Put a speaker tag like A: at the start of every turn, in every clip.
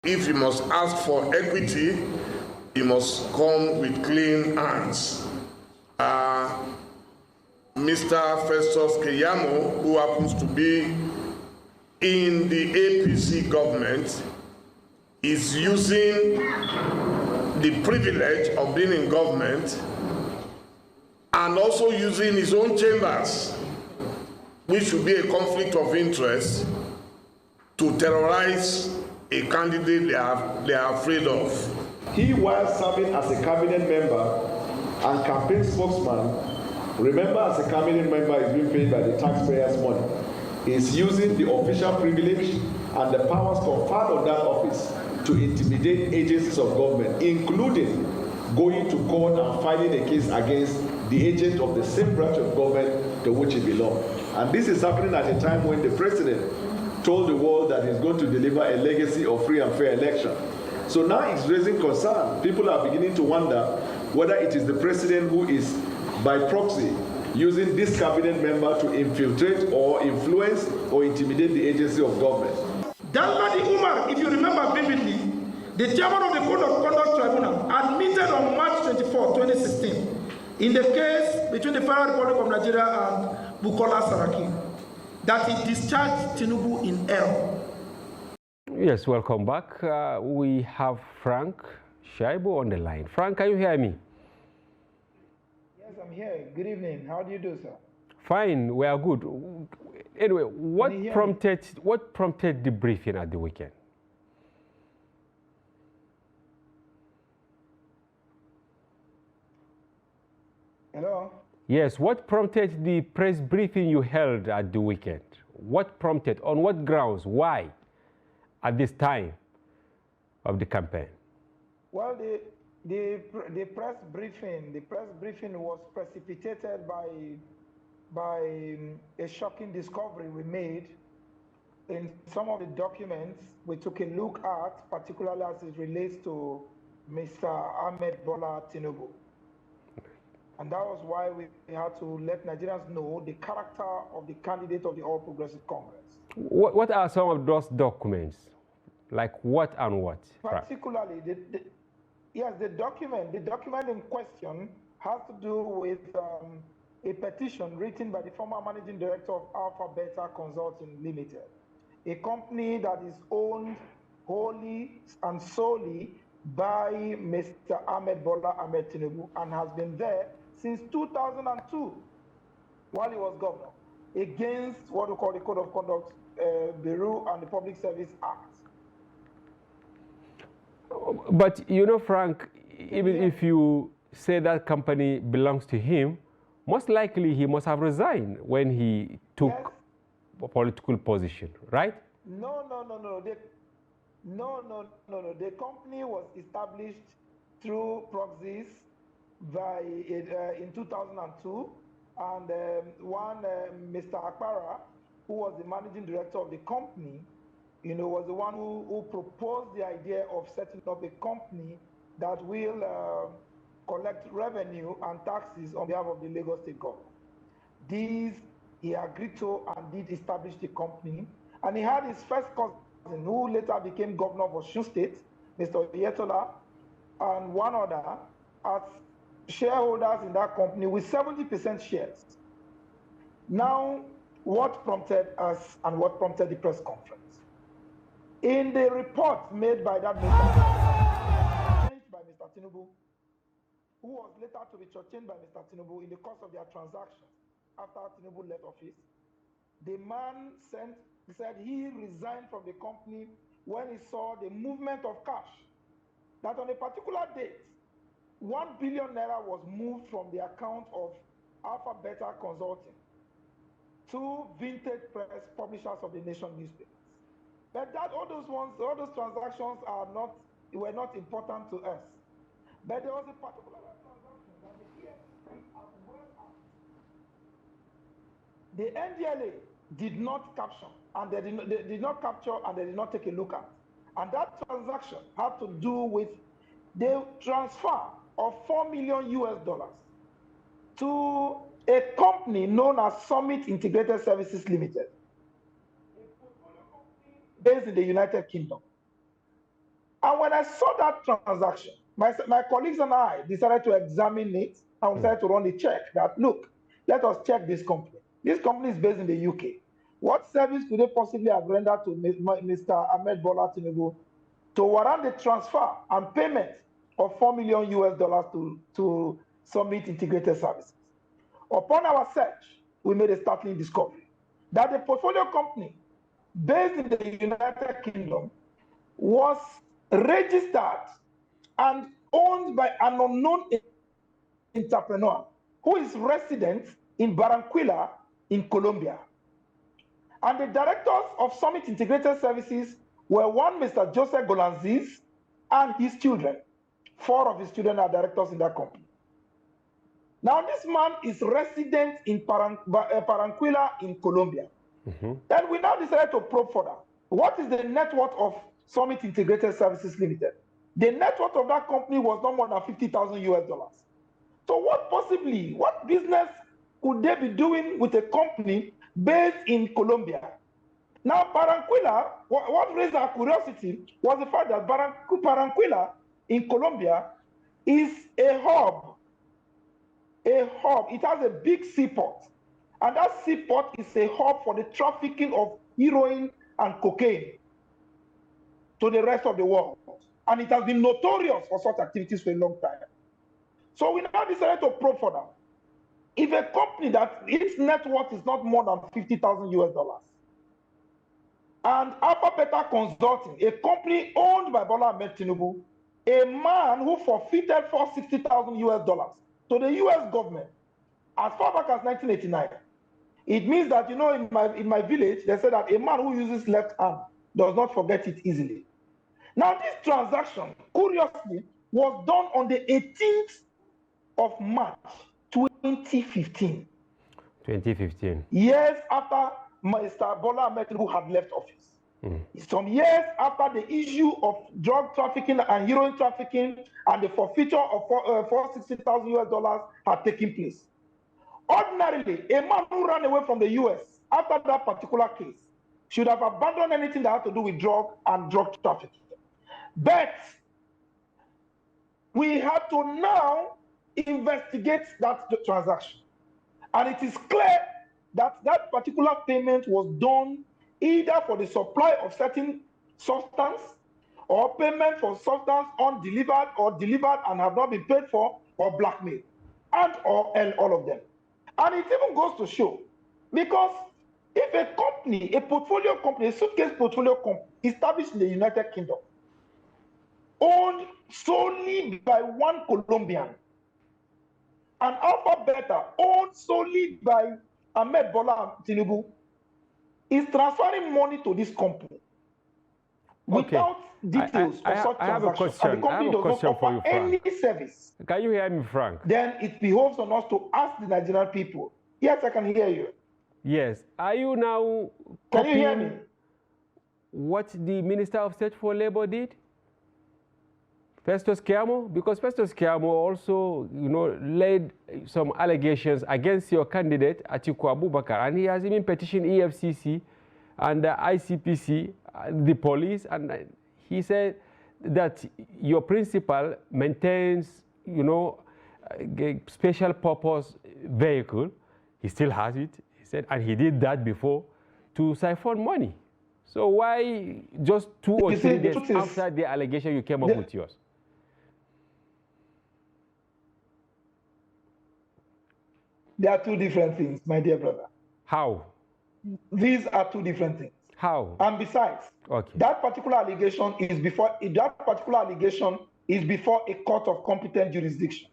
A: if he must ask for equity, he must come with clean hands. Mr. Festus Keyamo, who happens to be in the APC government, is using the privilege of being in government and also using his own chambers, which should be a conflict of interest, to terrorize a candidate they are afraid of.
B: He, while serving as a cabinet member and campaign spokesman, remember, as a cabinet member is being paid by the taxpayers' money, is using the official privilege and the powers conferred on that office to intimidate agencies of government, including going to court and filing a case against the agent of the same branch of government to which he belongs. And this is happening at a time when the president told the world that he's going to deliver a legacy of free and fair election. So now it's raising concern. People are beginning to wonder whether it is the president who is, by proxy, using this cabinet member to infiltrate or influence or intimidate the agency of government.
C: Danladi Umar, if you remember vividly, the chairman of the Code of Conduct Tribunal admitted on March 24, 2016, in the case between the Federal Republic of Nigeria and Bukola Saraki, that he discharged Tinubu in error.
D: Yes, welcome back. We have Frank Shaibu on the line. Frank, can you hear me?
E: Yes, I'm here. Good evening. How do you do, sir?
D: Fine, we are good. Anyway, what prompted the briefing at the weekend?
E: Hello?
D: Yes, what prompted the press briefing you held at the weekend? What prompted, on what grounds, why, at this time of the campaign?
E: Well, the press briefing was precipitated by a shocking discovery we made in some of the documents we took a look at, particularly as it relates to Mr. Ahmed Bola Tinubu. And that was why we had to let Nigerians know the character of the candidate of the All Progressive Congress.
D: What are some of those documents? Like what and what?
E: Particularly, the document in question has to do with a petition written by the former managing director of Alpha Beta Consulting Limited, a company that is owned wholly and solely by Mr. Ahmed Bola Ahmed Tinubu and has been there since 2002 while he was governor, against what we call the Code of Conduct Bureau and the Public Service Act.
D: But you know, Frank, even if you say that company belongs to him, most likely he must have resigned when he took a political position, right?
E: No. The company was established through proxies in 2002, and Mr. Akpara, who was the managing director of the company, was the one who proposed the idea of setting up a company that will collect revenue and taxes on behalf of the Lagos State government. These he agreed to and did establish the company, and he had his first cousin, who later became governor of Osun State, Mr. Oyetola, and one other as shareholders in that company with 70% shares. Now, what prompted us and what prompted the press conference? In the report made by that Mr. by Mr. Tinubu, who was later to be churched by Mr. Tinubu in the course of their transactions after Tinubu left office, the man said he resigned from the company when he saw the movement of cash. That on a particular date, 1 billion naira was moved from the account of Alpha Beta Consulting to Vintage Press, publishers of the Nation newspapers. But all those transactions were not important to us. But there was a particular transaction that the EFCC, as well as the NDLA, did not capture, and they did not capture, and they did not take a look at. And that transaction had to do with the transfer of $4 million to a company known as Summit Integrated Services Limited, based in the United Kingdom. I saw that transaction, my colleagues and I decided to examine it and we decided to run the check that, look, let us check this company. This company is based in the UK. What service could they possibly have rendered to Mr. Ahmed Bola Tinubu to warrant the transfer and payment of $4 million to Summit Integrated Services? Upon our search, we made a startling discovery that the portfolio company based in the United Kingdom was registered and owned by an unknown entrepreneur who is resident in Barranquilla in Colombia. And the directors of Summit Integrated Services were one Mr. Joseph Golanziz and his children. 4 of his children are directors in that company. Now, this man is resident in Barranquilla in Colombia. Then we now decided to probe further. What is the net worth of Summit Integrated Services Limited? The net worth of that company was no more than $50,000. So what business could they be doing with a company based in Colombia? Now, Barranquilla, what raised our curiosity was the fact that Barranquilla in Colombia is a hub. It has a big seaport. And that seaport is a hub for the trafficking of heroin and cocaine to the rest of the world. And it has been notorious for such activities for a long time. So we now decided to probe further. If a company that its net worth is not more than $50,000, and Alpha Beta Consulting, a company owned by Bola Ahmed Tinubu, a man who forfeited $460,000 to the US government as far back as 1989, it means that, in my village, they say that a man who uses left hand does not forget it easily. Now, this transaction, curiously, was done on the 18th of March, 2015.
D: 2015.
E: Years after Mr. Bola Ahmed Tinubu had left office. Some years after the issue of drug trafficking and heroin trafficking and the forfeiture of $460,000 had taken place. Ordinarily, a man who ran away from the US after that particular case should have abandoned anything that had to do with drug and drug trafficking. But we have to now investigate that transaction. And it is clear that that particular payment was done either for the supply of certain substance or payment for substance undelivered or delivered and have not been paid for, or blackmail, and all of them. And it even goes to show, because if a company, a portfolio company, a suitcase portfolio company established in the United Kingdom, owned solely by one Colombian, and Alpha Beta owned solely by Ahmed Bola Tinubu, is transferring money to this company without details of such transactions. And the company does not offer any service.
D: Can you hear me, Frank?
E: Then it behoves on us to ask the Nigerian people. Yes, I can hear you.
D: Yes. Are you now
E: Can you hear me?
D: What the Minister of State for Labor did? Festus Keyamo? Because Festus Keyamo also, laid some allegations against your candidate, Atiku Abubakar, and he has even petitioned EFCC and the ICPC, the police, and he said that your principal maintains, a special purpose vehicle. He still has it, he said, and he did that before to siphon money. So why just 2 or 3 days after the allegation you came up with yours?
E: There are 2 different things, my dear brother.
D: How?
E: These are 2 different things.
D: How?
E: And besides, that particular allegation is before a court of competent jurisdiction.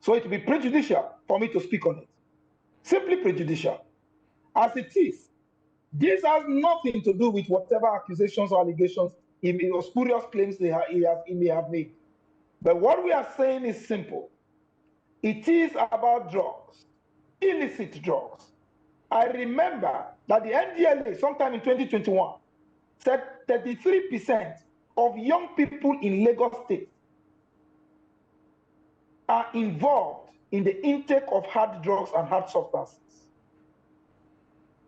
E: So it will be prejudicial for me to speak on it. Simply prejudicial. As it is, this has nothing to do with whatever accusations or allegations or spurious claims he may have made. But what we are saying is simple. It is about drugs, illicit drugs. I remember that the NDLA, sometime in 2021, said 33% of young people in Lagos State are involved in the intake of hard drugs and hard substances.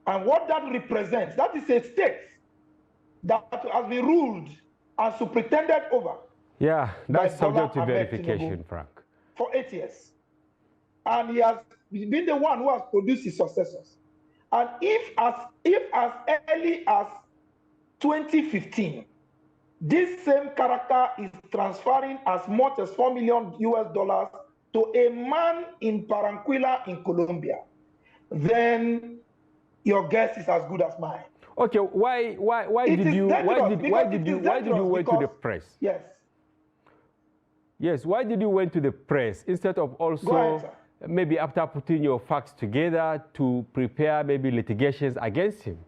E: And what that represents, that is a state that has been ruled and superintended over.
D: Yeah, that's
E: by Bola
D: subject to
E: Ahmed
D: verification,
E: Tinubu
D: Frank.
E: For 8 years. And he has been the one who has produced his successors. And if as early as 2015, this same character is transferring as much as $4 million to a man in Barranquilla in Colombia, then your guess is as good as mine.
D: Okay, why did you went to the press?
E: Yes.
D: Yes, why did you went to the press instead of also maybe after putting your facts together to prepare maybe litigations against him?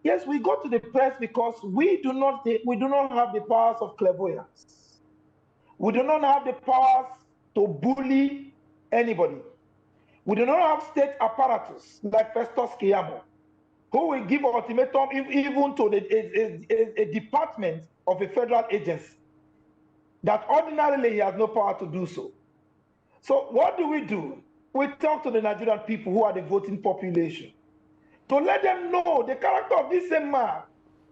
E: Yes, we go to the press because we do not have the powers of clairvoyance. We do not have the powers to bully anybody. We do not have state apparatus like Festus Keyamo, who will give an ultimatum even to a department of a federal agency that ordinarily he has no power to do so. So what do? We talk to the Nigerian people who are the voting population to let them know the character of this same man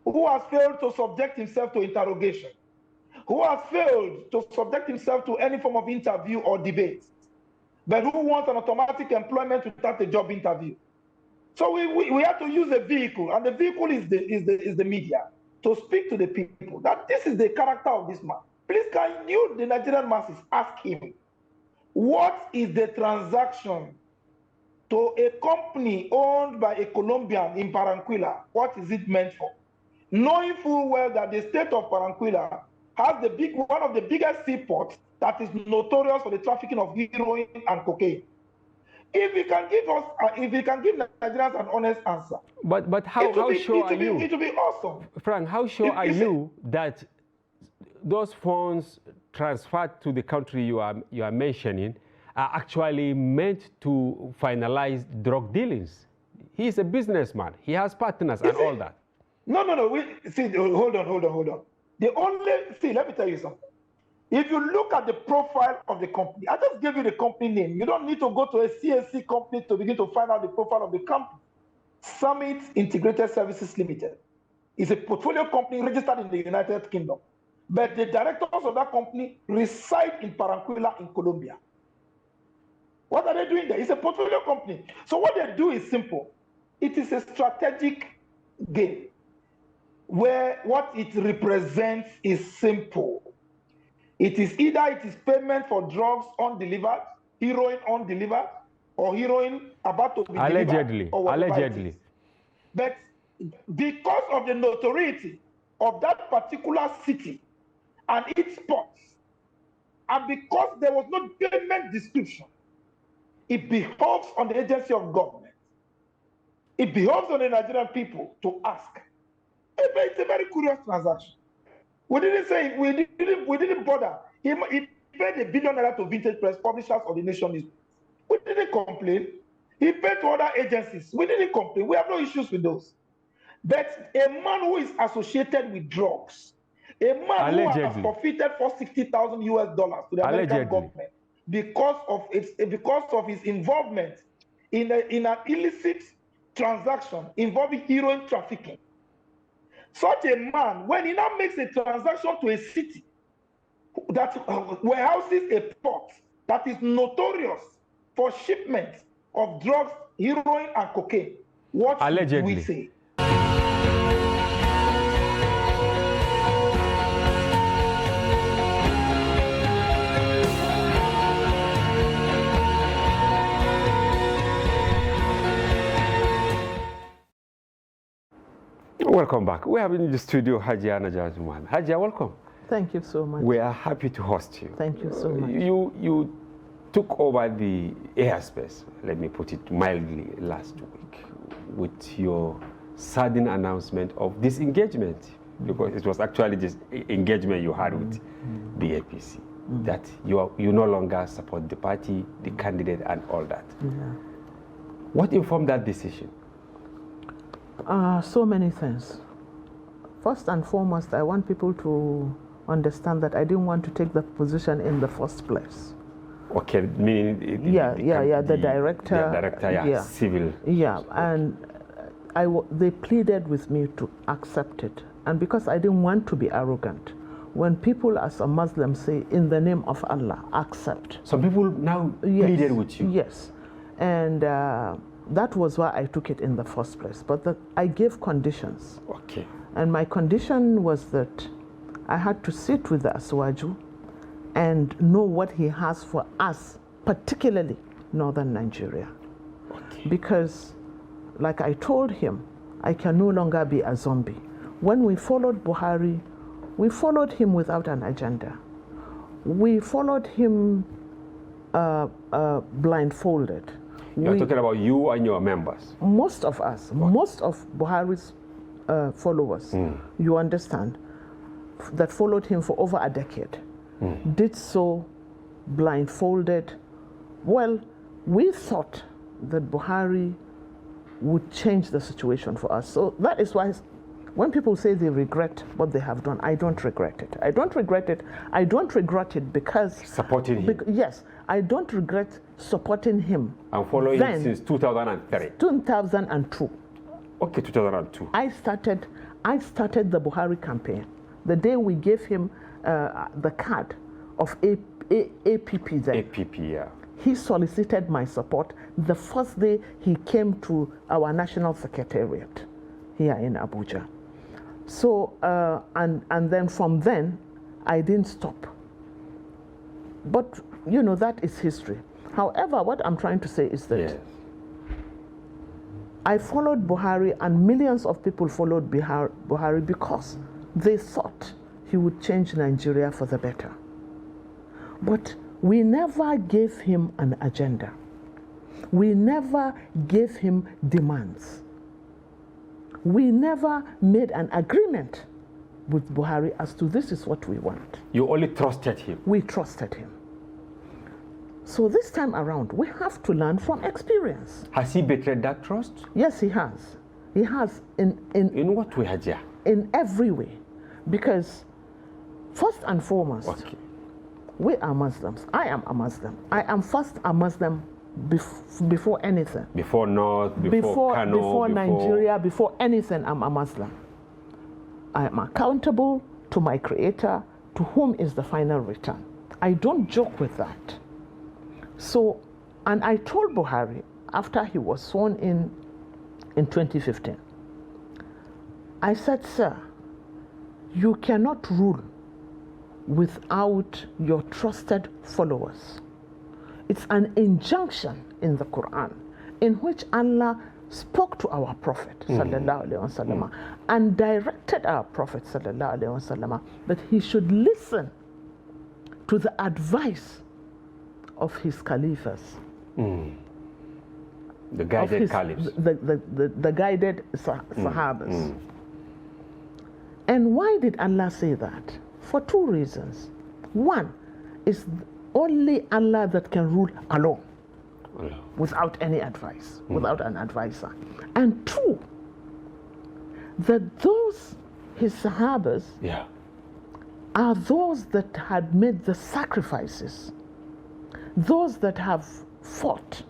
E: who has failed to subject himself to interrogation, who has failed to subject himself to any form of interview or debate, but who wants an automatic employment without a job interview. So we have to use a vehicle, and the vehicle is the media, to speak to the people that this is the character of this man. Please, can you, the Nigerian masses, ask him, what is the transaction to a company owned by a Colombian in Barranquilla? What is it meant for? Knowing full well that the state of Barranquilla has one of the biggest seaports that is notorious for the trafficking of heroin and cocaine. If he can give Nigerians an honest answer.
D: But how sure are you?
E: It will be awesome.
D: Frank, how sure are you that those funds transferred to the country you are mentioning are actually meant to finalize drug dealings? He is a businessman. He has partners and all that.
E: No. Hold on. Let me tell you something. If you look at the profile of the company, I just gave you the company name. You don't need to go to a CSC company to begin to find out the profile of the company. Summit Integrated Services Limited is a portfolio company registered in the United Kingdom. But the directors of that company reside in Barranquilla in Colombia. What are they doing there? It's a portfolio company. So what they do is simple. It is a strategic game where what it represents is simple. It is payment for drugs undelivered, heroin undelivered, or heroin about to be delivered.
D: Allegedly.
E: But because of the notoriety of that particular city and its ports, and because there was no payment description, it behoves on the agency of government. It behoves on the Nigerian people to ask. It's a very curious transaction. We didn't bother. He paid $1 billion to Vintage Press, publishers of the Nation News. We didn't complain. He paid to other agencies. We didn't complain. We have no issues with those. But a man who is associated with drugs, a man who has forfeited $460,000 to the American government because of his involvement in an illicit transaction involving heroin trafficking. Such a man, when he now makes a transaction to a city that warehouses a port that is notorious for shipment of drugs, heroin, and cocaine, what do we say?
D: Welcome back. We have in the studio Hajia Najazman. Hajia, welcome.
F: Thank you so much.
D: We are happy to host you.
F: Thank you so much.
D: You took over the airspace, let me put it mildly, last week with your sudden announcement of disengagement, because it was actually this engagement you had with the APC, that you no longer support the party, the candidate, and all that.
F: Yeah.
D: What informed that decision?
F: So many things. First and foremost, I want people to understand that I didn't want to take that position in the first place.
D: Okay, meaning
F: the director.
D: Yeah, director, civil.
F: Yeah, and they pleaded with me to accept it. And because I didn't want to be arrogant, when people as a Muslim say, in the name of Allah, accept.
D: Some people now pleaded with you.
F: Yes, and that was why I took it in the first place. But I gave conditions.
D: Okay.
F: And my condition was that I had to sit with the Aswaju and know what he has for us, particularly northern Nigeria.
D: Okay.
F: Because, like I told him, I can no longer be a zombie. When we followed Buhari, we followed him without an agenda. We followed him blindfolded.
D: You're talking about you and your members?
F: Most of us, most of Buhari's followers, you understand, that followed him for over a decade, did so blindfolded. Well, we thought that Buhari would change the situation for us. So that is why when people say they regret what they have done, I don't regret it. I don't regret it. I don't regret it because...
D: Supporting him.
F: Yes, I don't regret supporting him.
D: And following him since 2003.
F: 2002.
D: Okay, 2002.
F: I started the Buhari campaign. The day we gave him the card of APP then.
D: APP, yeah.
F: He solicited my support the first day he came to our national secretariat here in Abuja. So, and then from then, I didn't stop. But, you know, that is history. However, what I'm trying to say is that I followed Buhari, and millions of people followed Buhari because they thought he would change Nigeria for the better. But we never gave him an agenda. We never gave him demands. We never made an agreement with Buhari as to this is what we want.
D: You only trusted him? We
F: trusted him. So this time around, we have to learn from experience.
D: Has he betrayed that trust?
F: Yes, he has. He has in
D: what way, Hajia?
F: In every way. Because first and foremost, we are Muslims. I am a Muslim. I am first a Muslim before anything.
D: Before North, before Kano,
F: before Nigeria, before anything, I'm a Muslim. I am accountable to my Creator, to whom is the final return. I don't joke with that. So, and I told Buhari after he was sworn in 2015, I said, sir, you cannot rule without your trusted followers. It's an injunction in the Quran in which Allah spoke to our Prophet ﷺ, and directed our Prophet ﷺ that he should listen to the advice of his caliphs.
D: The guided caliphs.
F: The guided Sahabas. And why did Allah say that? For two reasons. One is only Allah that can rule alone, without any advice, without an advisor. And two, that those, his Sahabas, are those that had made the sacrifices, those that have fought.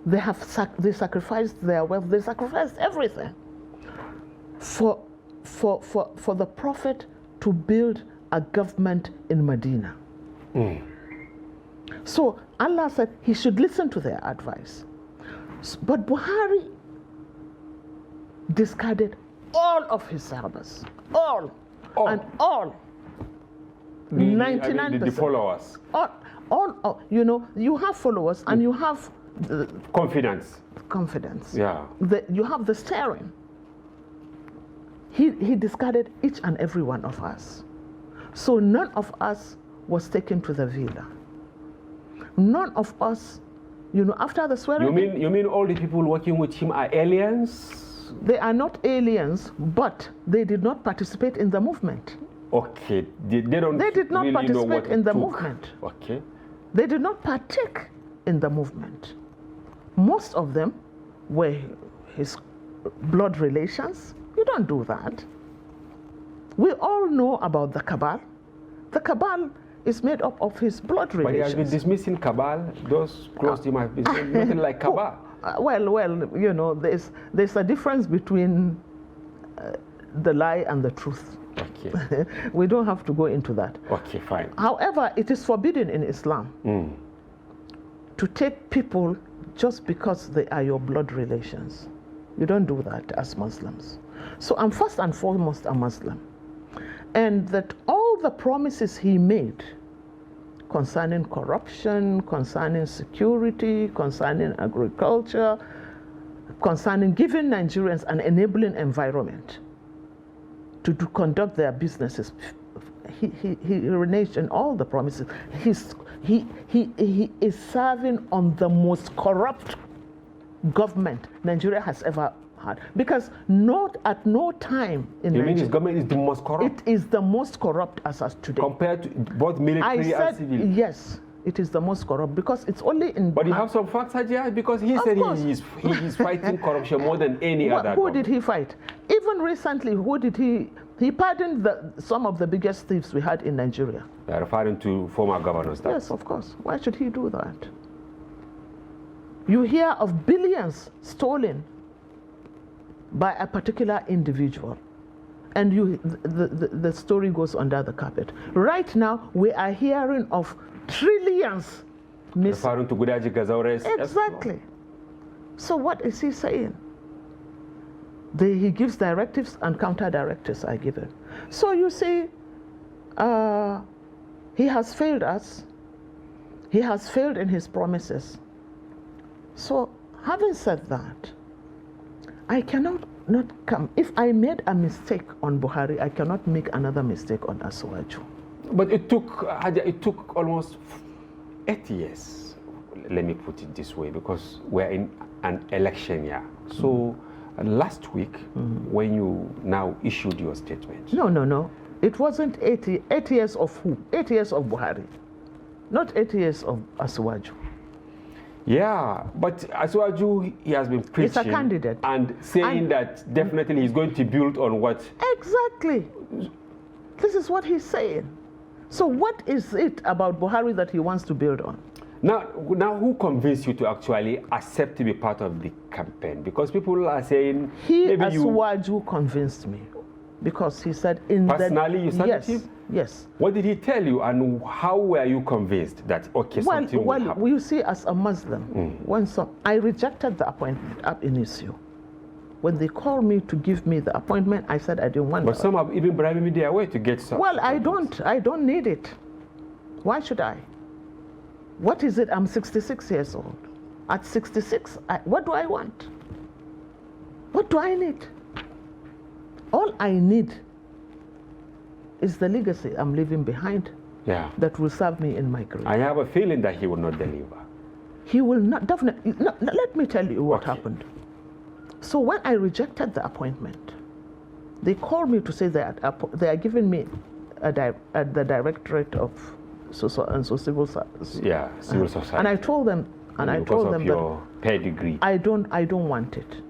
F: They sacrificed their wealth, they sacrificed everything for the Prophet to build a government in Medina. So Allah said he should listen to their advice. But Buhari discarded all of his Sahabas. All. 99%.
D: The followers.
F: All, you know, you have followers and you have
D: confidence.
F: Yeah. You have the steering. He discarded each and every one of us. So none of us was taken to the villa. None of us, you know, after the swearing.
D: You mean all the people working with him are aliens?
F: They are not aliens, but they did not participate in the movement.
D: Okay, they did not
F: really participate in the movement.
D: Okay.
F: They did not partake in the movement. Most of them were his blood relations. You don't do that. We all know about the cabal. The cabal is made up of his blood relations.
D: But he has been dismissing cabal. Those close to him have been saying nothing like cabal.
F: Well, you know, there's a difference between the lie and the truth.
D: Okay.
F: We don't have to go into that.
D: Okay, fine.
F: However, it is forbidden in Islam to take people just because they are your blood relations. You don't do that as Muslims. So I'm first and foremost a Muslim. And that all the promises he made concerning corruption, concerning security, concerning agriculture, concerning giving Nigerians an enabling environment to conduct their businesses, he reneged on all the promises. He is serving on the most corrupt government Nigeria has ever had, because at no time in
D: you
F: Nigeria,
D: mean his government is the most corrupt?
F: It is the most corrupt as of today.
D: Compared to both military and civil?
F: Yes, it is the most corrupt, because it's only in...
D: But you have some facts, Hajia, because he said he is fighting corruption more than any other
F: Who did he fight? Even recently, who did he... He pardoned some of the biggest thieves we had in Nigeria.
D: They are referring to former governors.
F: Yes, of course. Why should he do that? You hear of billions stolen by a particular individual, and the story goes under the carpet. Right now, we are hearing of trillions missing.
D: Referring to Gudaji Gazaures.
F: Exactly. So what is he saying? He gives directives and counter directives are given. So you see, he has failed us. He has failed in his promises. So having said that, I cannot not come. If I made a mistake on Buhari, I cannot make another mistake on Asuwaju.
D: But it took almost 8 years, let me put it this way, because we're in an election year. So last week, when you now issued your statement.
F: No. It wasn't 8 years of who? 8 years of Buhari. Not 8 years of Asuwaju.
D: Yeah, but Asuwaju, he has been preaching.
F: It's a candidate.
D: And saying that definitely he's going to build on what?
F: Exactly. This is what he's saying. So what is it about Buhari that he wants to build on?
D: Now who convinced you to actually accept to be part of the campaign? Because people are saying...
F: Asuwaju convinced me. Because he said in
D: personally, you started him?
F: Yes.
D: What did he tell you, and how were you convinced that, okay, something will happen?
F: Well, you see, as a Muslim, I rejected the appointment ab initio. When they called me to give me the appointment, I said I didn't want it.
D: But some have even bribed me their way to get some.
F: Well, I don't need it. Why should I? What is it? I'm 66 years old. At 66, what do I want? What do I need? All I need is the legacy I'm leaving behind that will serve me in my career.
D: I have a feeling that he will not deliver.
F: He will not, definitely. No, let me tell you what happened. So when I rejected the appointment, they called me to say that they are giving me the directorate of civil service.
D: Yeah, civil society.
F: And I told them,
D: your pedigree.
F: I don't want it.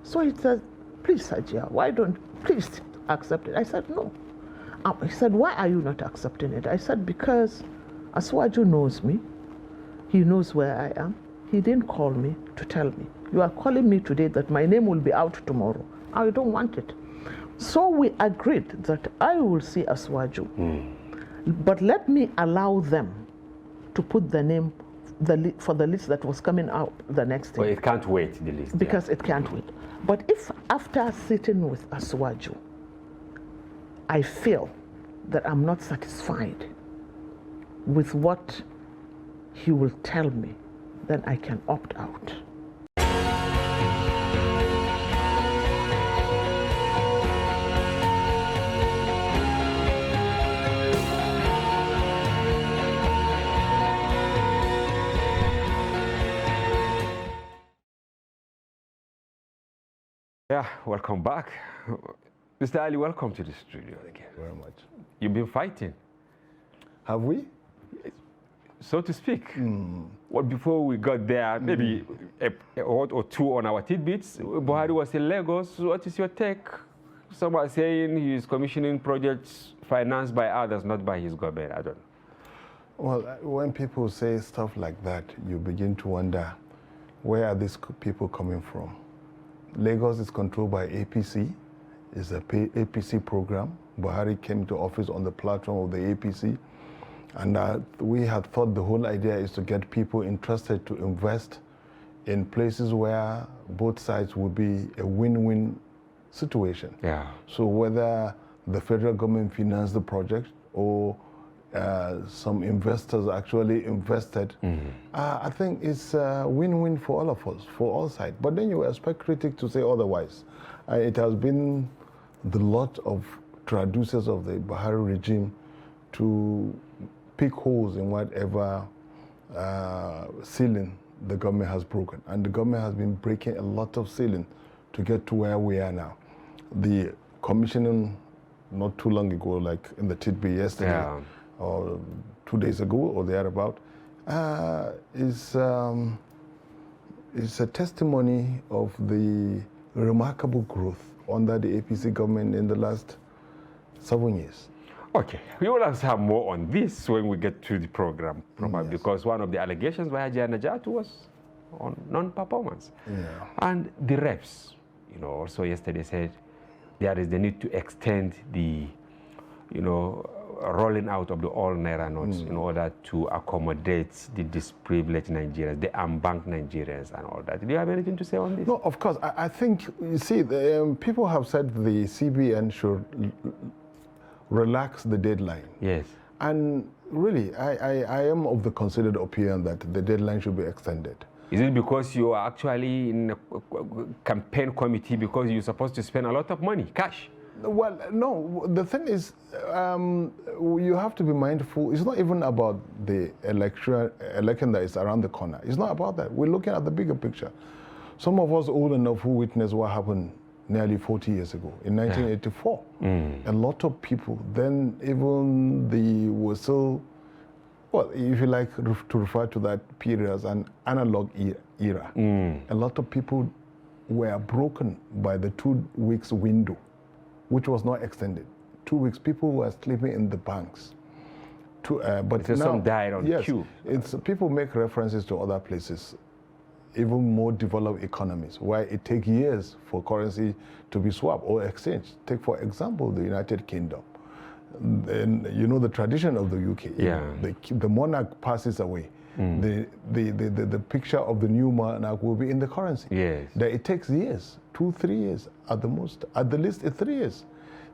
F: So he said, please, Hajia, please accept it. I said, no. He said, why are you not accepting it? I said, because Asuwaju knows me. He knows where I am. He didn't call me to tell me. You are calling me today that my name will be out tomorrow. I don't want it. So we agreed that I will see Asuwaju. But let me allow them to put the name for the list that was coming out the next day.
D: Well, it can't wait, the list.
F: Because it can't wait. But if after sitting with Asuwaju, I feel that I'm not satisfied with what he will tell me, then I can opt out.
D: Yeah, welcome back. Mr. Ali, welcome to the studio again.
G: Very much.
D: You've been fighting.
G: Have we?
D: So to speak. Well, before we got there, maybe a word or two on our tidbits. Buhari was in Lagos. What is your take? Some are saying he is commissioning projects financed by others, not by his government. I don't know.
G: Well, when people say stuff like that, you begin to wonder, where are these people coming from? Lagos is controlled by APC. It's a APC program. Buhari came to office on the platform of the APC. And we had thought the whole idea is to get people interested to invest in places where both sides would be a win-win situation.
D: Yeah.
G: So whether the federal government financed the project or some investors actually invested, I think it's a win-win for all of us, for all sides. But then you expect critics to say otherwise. It has been the lot of traducers of the Buhari regime to pick holes in whatever ceiling the government has broken. And the government has been breaking a lot of ceiling to get to where we are now. The commissioning not too long ago, like in the tidbit yesterday, or 2 days ago, or thereabout, is a testimony of the remarkable growth under the APC government in the last 7 years.
D: Okay, we will have more on this when we get to the program, probably,
G: Yes.
D: because one of the allegations by Haji Najat was on non-performance.
G: Yeah.
D: And the reps, also yesterday said there is the need to extend the, rolling out of the all Naira notes in order to accommodate the disprivileged Nigerians, the unbanked Nigerians and all that. Do you have anything to say on this?
G: No, of course. I think, you see, people have said the CBN should relax the deadline.
D: Yes.
G: And really, I am of the considered opinion that the deadline should be extended.
D: Is it because you are actually in a campaign committee because you're supposed to spend a lot of money, cash?
G: Well, no, the thing is, you have to be mindful. It's not even about the election that is around the corner. It's not about that. We're looking at the bigger picture. Some of us old enough who witnessed what happened nearly 40 years ago, in 1984. A lot of people, then even the were still, well, if you like to refer to that period as an analog era, a lot of people were broken by the 2 weeks window, which was not extended. 2 weeks, people were sleeping in the banks. But
D: so
G: now,
D: some died on queue.
G: People make references to other places, even more developed economies, where it takes years for currency to be swapped or exchanged. Take, for example, the United Kingdom. And the tradition of the UK.
D: Yeah.
G: The monarch passes away. The picture of the new monarch will be in the currency.
D: Yes.
G: That it takes years, 2-3 years at the most. At the least, 3 years,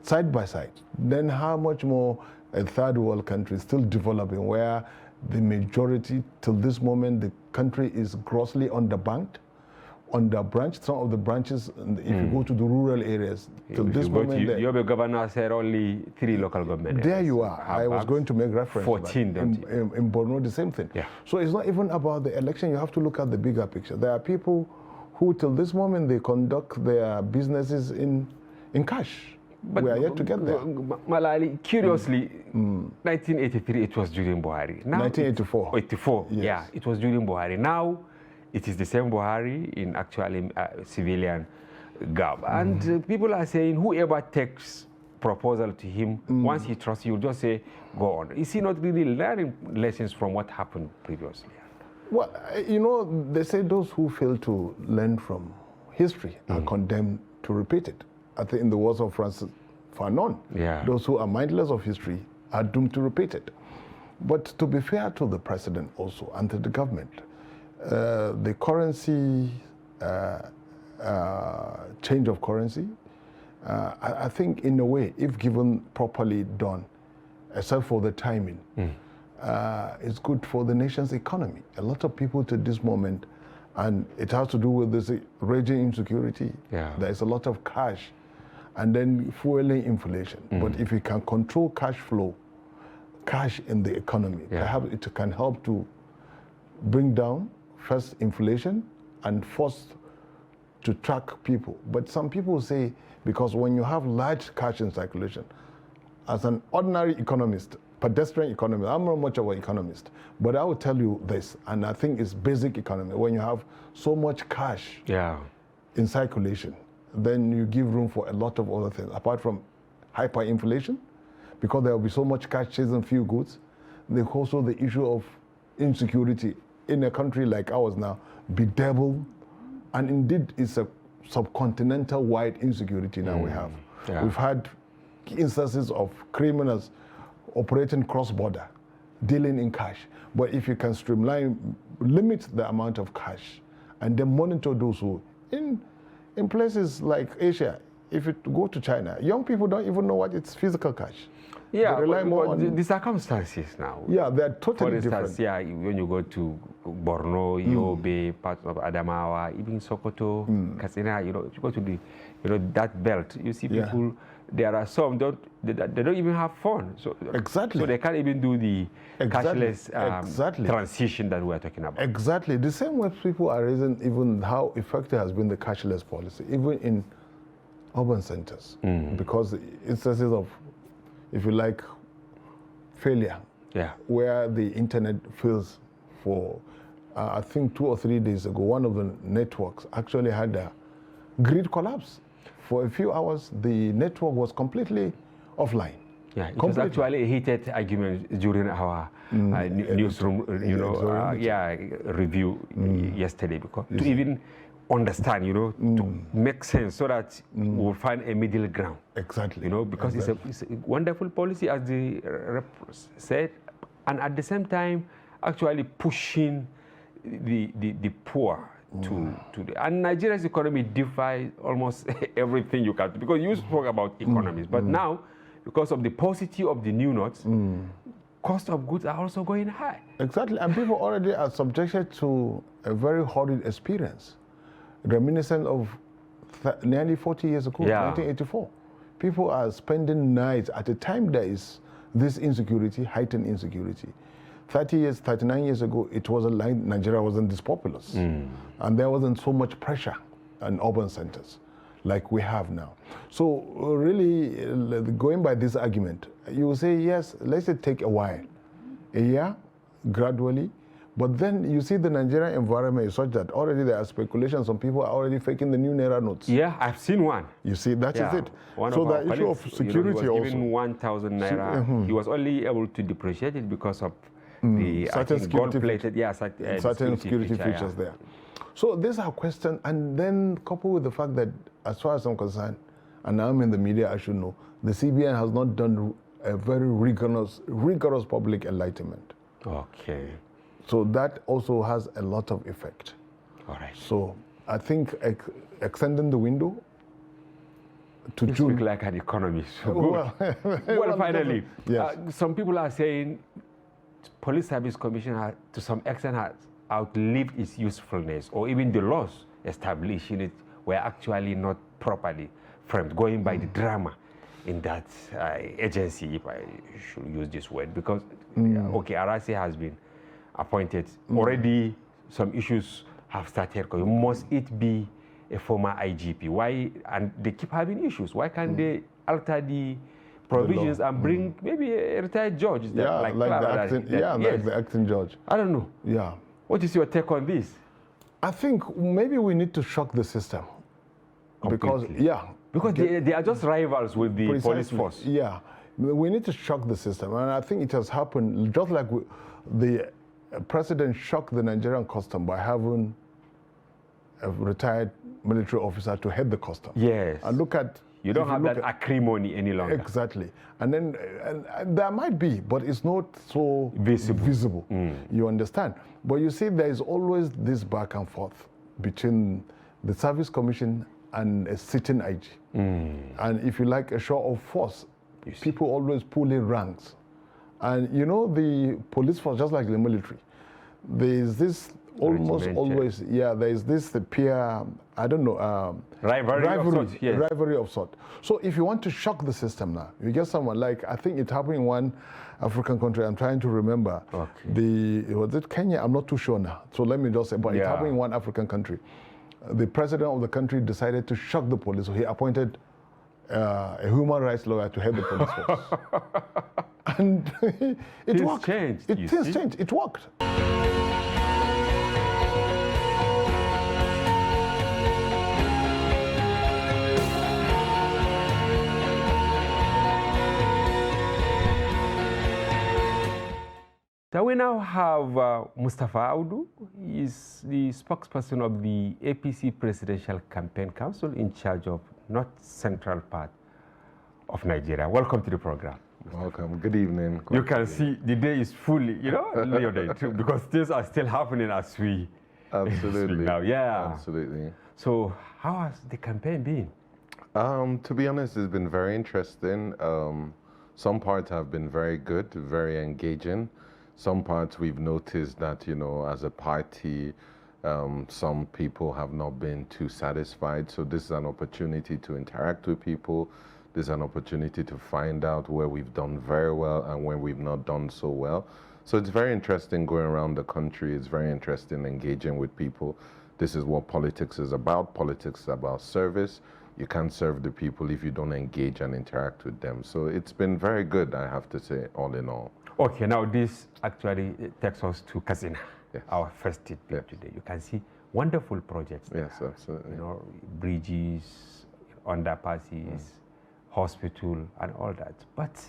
G: side by side. Then how much more a third world country still developing, where the majority, till this moment, the country is grossly underbanked, underbranched. Some of the branches, if you go to the rural areas, till this moment,
D: your governor said only 3 local government areas.
G: there you are. I was going to make reference
D: 14,
G: to
D: don't
G: that. In Borno, the same thing.
D: Yeah.
G: So it's not even about the election. You have to look at the bigger picture. There are people who, till this moment, they conduct their businesses in cash.
D: But
G: we are yet to get there.
D: Malali, curiously, 1983, it was during Buhari. Now
G: 1984.
D: 84,
G: Yes.
D: yeah, it was during Buhari. Now, it is the same Buhari in actually civilian garb. And people are saying whoever takes proposal to him, once he trusts you, just say, go on. Is he not really learning lessons from what happened previously?
G: Well, they say those who fail to learn from history are condemned to repeat it. I think in the words of Francis Fanon, those who are mindless of history are doomed to repeat it. But to be fair to the president also and to the government, the currency, change of currency, I think in a way, if given properly done, except for the timing, it's good for the nation's economy. A lot of people to this moment, and it has to do with this raging insecurity. There is a lot of cash, and then fueling inflation. But if you can control cash flow, cash in the economy, perhaps it can help to bring down first inflation and force to track people. But some people say, because when you have large cash in circulation, as an ordinary economist, pedestrian economist, I'm not much of an economist, but I will tell you this, and I think it's basic economy. When you have so much cash in circulation, then you give room for a lot of other things, apart from hyperinflation, because there will be so much cash chasing few goods, there's also the issue of insecurity in a country like ours now, bedeviled, and indeed it's a subcontinental-wide insecurity now we have.
D: Yeah.
G: We've had instances of criminals operating cross-border, dealing in cash. But if you can streamline, limit the amount of cash, and then monitor those who, in places like Asia, if you go to China, young people don't even know what it's physical cash.
D: Yeah,
G: they rely more on
D: the circumstances now.
G: Yeah, they're totally
D: For instance,
G: different.
D: yeah, when you go to Borno, Yobe, parts of Adamawa, even Sokoto, Katsina, if you go to the, that belt, you see people. There are some they don't even have phone, so they can't even do the cashless transition that we are talking about.
G: Exactly, the same way people are raising even how effective has been the cashless policy, even in urban centers, because instances of, if you like, failure, where the internet fails for, I think 2 or 3 days ago, one of the networks actually had a grid collapse. For a few hours, the network was completely offline.
D: Yeah, it was actually a heated argument during our newsroom, review yesterday, because to even understand, to make sense, so that we'll find a middle ground.
G: Exactly.
D: Because it's a wonderful policy, as the rep said, and at the same time, actually pushing the poor and Nigeria's economy defies almost everything you can do, because you spoke about economies, but now, because of the paucity of the new notes, cost of goods are also going high.
G: Exactly, and people already are subjected to a very horrid experience, reminiscent of nearly 40 years ago, 1984. People are spending nights at a time there is this insecurity, heightened insecurity. 39 years ago, it wasn't like Nigeria wasn't this populous. And there wasn't so much pressure in urban centers like we have now. So really, going by this argument, you will say, yes, let's say take a while, a year, gradually, but then you see the Nigerian environment is such that already there are speculations, some people are already faking the new Naira notes.
D: Yeah, I've seen one.
G: You see, that is it.
D: So
G: the issue of security
D: he was
G: also.
D: Even 1,000 Naira, he was only able to depreciate it because of the
G: certain security features there. So these are questions, and then coupled with the fact that, as far as I'm concerned, and I'm in the media, I should know, the CBN has not done a very rigorous public enlightenment.
D: Okay.
G: So that also has a lot of effect.
D: All right.
G: So I think extending the window to
D: you
G: June.
D: Speak like an economist. Well, finally,
G: yes.
D: Some people are saying Police Service Commission has, to some extent, has outlived its usefulness, or even the laws establishing it were actually not properly framed, going by the drama in that agency, if I should use this word, because, okay, Arasi has been appointed. Already some issues have started. Must it be a former IGP? Why? And they keep having issues. Why can't they alter the provisions and bring maybe a retired judge?
G: Like the acting judge.
D: I don't know.
G: Yeah.
D: What is your take on this?
G: I think maybe we need to shock the system.
D: Completely. Because they are just rivals with the police force.
G: Yeah. We need to shock the system. And I think it has happened just like the president shocked the Nigerian custom by having a retired military officer to head the custom.
D: Yes.
G: And look at...
D: You don't have that acrimony any longer.
G: Exactly. And then and there might be, but it's not so visible. You understand? But you see, there is always this back and forth between the Service Commission and a sitting IG. And if you like a show of force, people always pull in ranks. And the police force, just like the military, there is this almost always, there is this peer, I don't know, rivalry of sort. So if you want to shock the system now, you get someone like, I think it happened in one African country, I'm trying to remember, was it Kenya? I'm not too sure now. So let me just say, but it happened in one African country. The president of the country decided to shock the police, so he appointed a human rights lawyer to head the police force. And it worked. Things changed. It worked.
D: we now have Mustafa Audu. He is the spokesperson of the APC Presidential Campaign Council in charge of North Central part of Nigeria. Welcome to the program.
H: Welcome. Good evening.
D: You can see the day is fully, loaded too, because things are still happening as we
H: Absolutely.
D: speak now. Yeah.
H: Absolutely.
D: So how has the campaign been?
H: To be honest, it's been very interesting. Some parts have been very good, very engaging. Some parts we've noticed that, as a party, some people have not been too satisfied. So this is an opportunity to interact with people. This is an opportunity to find out where we've done very well and where we've not done so well. So it's very interesting going around the country. It's very interesting engaging with people. This is what politics is about. Politics is about service. You can't serve the people if you don't engage and interact with them. So it's been very good, I have to say, all in all.
D: Okay, now this actually takes us to Katsina,
H: Yes.
D: our first tip today. You can see wonderful projects there.
H: Yes, absolutely.
D: Bridges, underpasses, hospital, and all that. But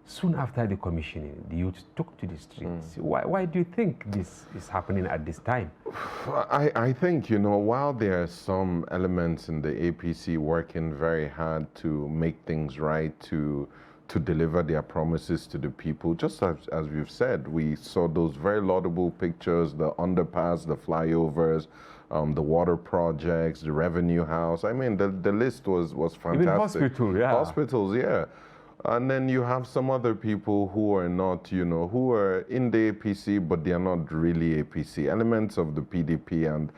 D: soon after the commissioning, the youth took to the streets. Why do you think this is happening at this time?
H: I think, while there are some elements in the APC working very hard to make things right, to deliver their promises to the people, just as we've said, we saw those very laudable pictures, the underpass, the flyovers, the water projects, the revenue house. I mean, the list was fantastic.
D: Even hospital, yeah.
H: Hospitals, yeah. And then you have some other people who are not, who are in the APC, but they are not really APC. Elements of the PDP and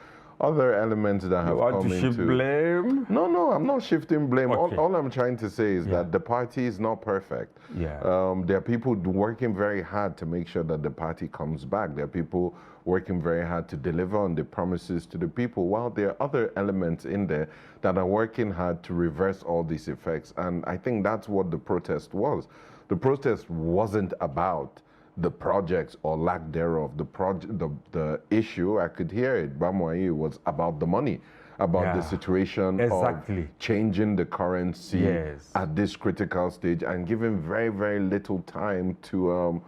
H: other elements that have come into...
D: You want to shift blame?
H: No, I'm not shifting blame.
D: Okay.
H: All I'm trying to say is that the party is not perfect.
D: Yeah.
H: There are people working very hard to make sure that the party comes back. There are people working very hard to deliver on the promises to the people, while there are other elements in there that are working hard to reverse all these effects. And I think that's what the protest was. The protest wasn't about the projects or lack thereof. The issue, I could hear it, Bamwai, was about the money, about the situation of changing the currency at this critical stage and giving very, very little time to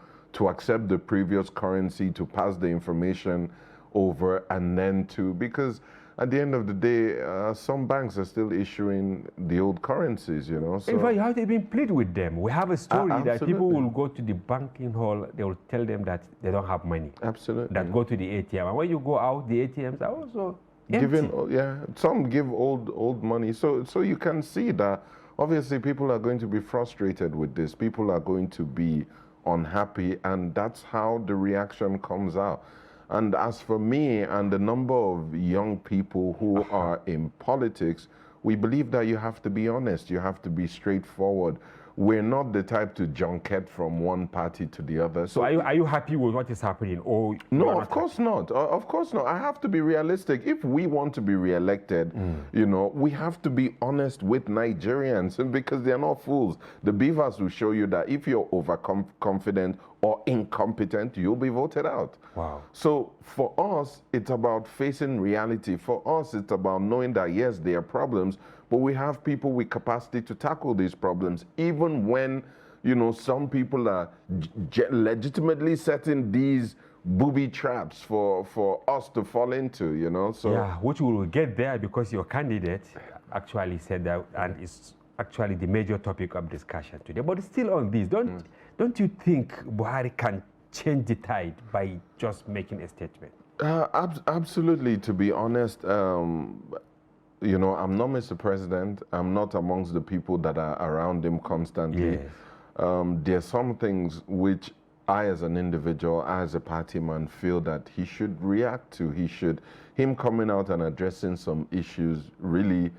H: accept the previous currency, to pass the information over, and then because at the end of the day, some banks are still issuing the old currencies, So,
D: in fact, you have to even plead with them. We have a story that people will go to the banking hall, they will tell them that they don't have money.
H: Absolutely.
D: That go to the ATM. And when you go out, the ATMs are also empty.
H: Some give old money. So you can see that obviously people are going to be frustrated with this. People are going to be unhappy, and that's how the reaction comes out. And as for me and the number of young people who are in politics, we believe that you have to be honest, you have to be straightforward. We're not the type to junket from one party to the other.
D: So are you happy with what is happening? Or
H: no, of course not. Of course not. I have to be realistic. If we want to be reelected, we have to be honest with Nigerians, because they're not fools. The beavers will show you that if you're overconfident or incompetent, you'll be voted out.
D: Wow.
H: So for us, it's about facing reality. For us, it's about knowing that, yes, there are problems, but we have people with capacity to tackle these problems, even when, some people are legitimately setting these booby traps for us to fall into, So
D: yeah, which we will get there, because your candidate actually said that, and it's actually the major topic of discussion today. But still on this, don't you think Buhari can change the tide by just making a statement?
H: Absolutely. To be honest, I'm not Mr. President. I'm not amongst the people that are around him constantly.
D: Yes.
H: There are some things which I, as an individual, as a party man, feel that he should react to. Him coming out and addressing some issues really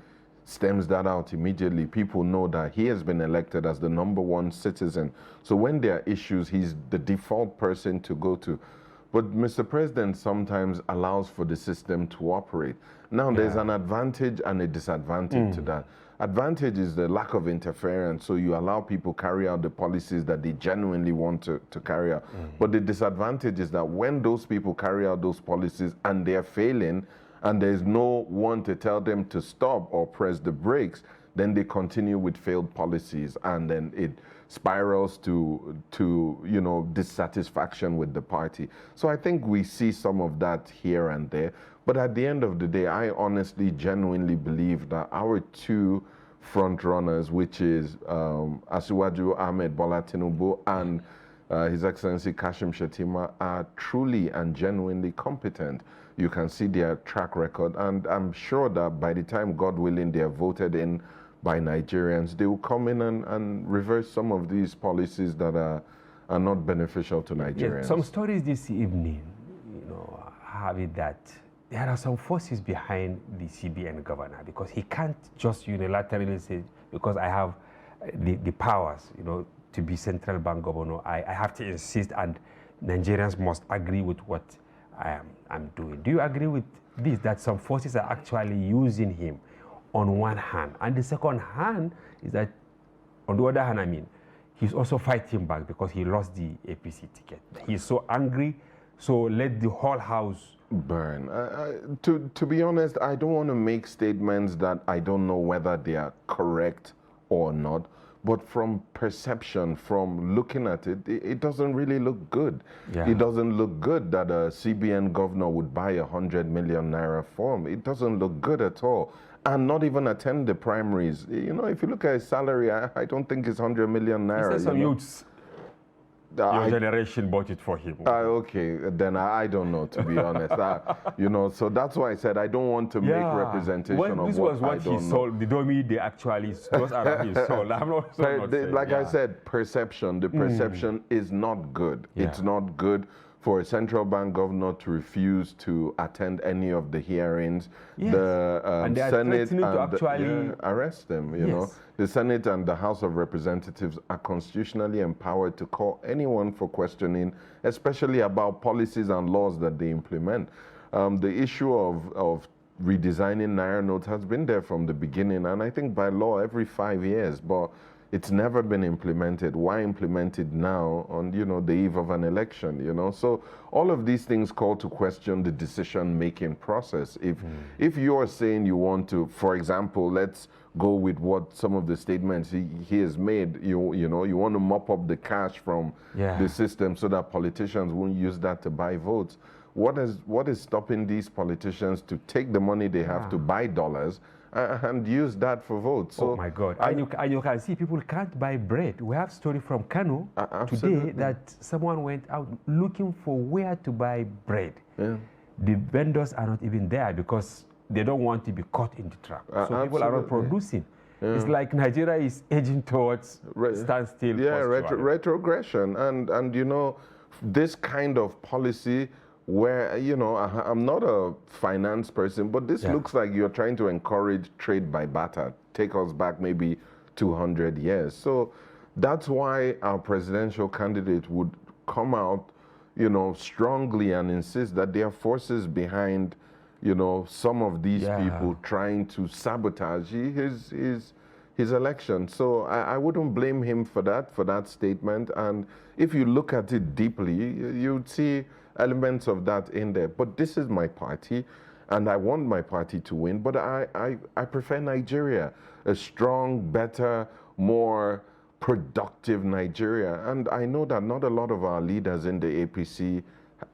H: stems that out immediately. People know that he has been elected as the #1 citizen. So when there are issues, he's the default person to go to. But Mr. President sometimes allows for the system to operate. Now, there's an advantage and a disadvantage to that. Advantage is the lack of interference, so you allow people carry out the policies that they genuinely want to carry out. But the disadvantage is that when those people carry out those policies and they're failing, and there's no one to tell them to stop or press the brakes, then they continue with failed policies, and then it spirals to you know, dissatisfaction with the party. So I think we see some of that here and there. But at the end of the day, I honestly, genuinely believe that our two front runners, which is Asiwaju Ahmed Bola Tinubu and His Excellency Kashim Shettima, are truly and genuinely competent. You can see their track record, and I'm sure that by the time, God willing, they are voted in by Nigerians, they will come in and reverse some of these policies that are not beneficial to Nigerians.
D: Yes, some stories this evening, you know, have it that there are some forces behind the CBN governor, because he can't just unilaterally say, because I have the powers, you know, to be central bank governor, I have to insist, and Nigerians must agree with what I'm doing. Do you agree with this, that some forces are actually using him on one hand, and the second hand is that, on the other hand, I mean, he's also fighting back because he lost the APC ticket. He's so angry, so let the whole house
H: burn. To be honest, I don't want to make statements that I don't know whether they are correct or not. But from perception, from looking at it, it doesn't really look good. Yeah. It doesn't look good that a CBN governor would buy 100 million naira form. It doesn't look good at all. And not even attend the primaries. You know, if you look at his salary, I don't think it's 100 million naira.
D: Is there some youths? Your generation bought it for him.
H: Okay, then I don't know, to be honest. You know, so that's why I said I don't want to make representation of what I don't know.
D: This was what he sold. The dummy they actually, those are his sold. I'm not
H: like I said, perception. The perception is not good. Yeah. It's not good for a central bank governor to refuse to attend any of the hearings. Yes. The Senate and to actually arrest them, you know. The Senate and the House of Representatives are constitutionally empowered to call anyone for questioning, especially about policies and laws that they implement. The issue of redesigning Naira notes has been there from the beginning, and I think by law every 5 years, but it's never been implemented. Why implement it now on, you know, the eve of an election, you know? So all of these things call to question the decision-making process. If you're saying you want to, for example, let's go with what some of the statements he has made, you know, you want to mop up the cash from the system so that politicians won't use that to buy votes. What is stopping these politicians to take the money they have to buy dollars and use that for votes? So,
D: oh my God! And you can see people can't buy bread. We have a story from Kano today that someone went out looking for where to buy bread. Yeah. The vendors are not even there because they don't want to be caught in the trap. So people are not producing. Yeah. It's like Nigeria is edging towards standstill.
H: Yeah, retrogression, and you know, this kind of policy, where, you know, I'm not a finance person, but this looks like you're trying to encourage trade by barter, take us back maybe 200 years. So that's why our presidential candidate would come out, you know, strongly and insist that there are forces behind, you know, some of these people trying to sabotage his election. So I wouldn't blame him for that statement. And if you look at it deeply, you'd see elements of that in there. But this is my party, and I want my party to win, but I prefer Nigeria, a strong, better, more productive Nigeria. And I know that not a lot of our leaders in the APC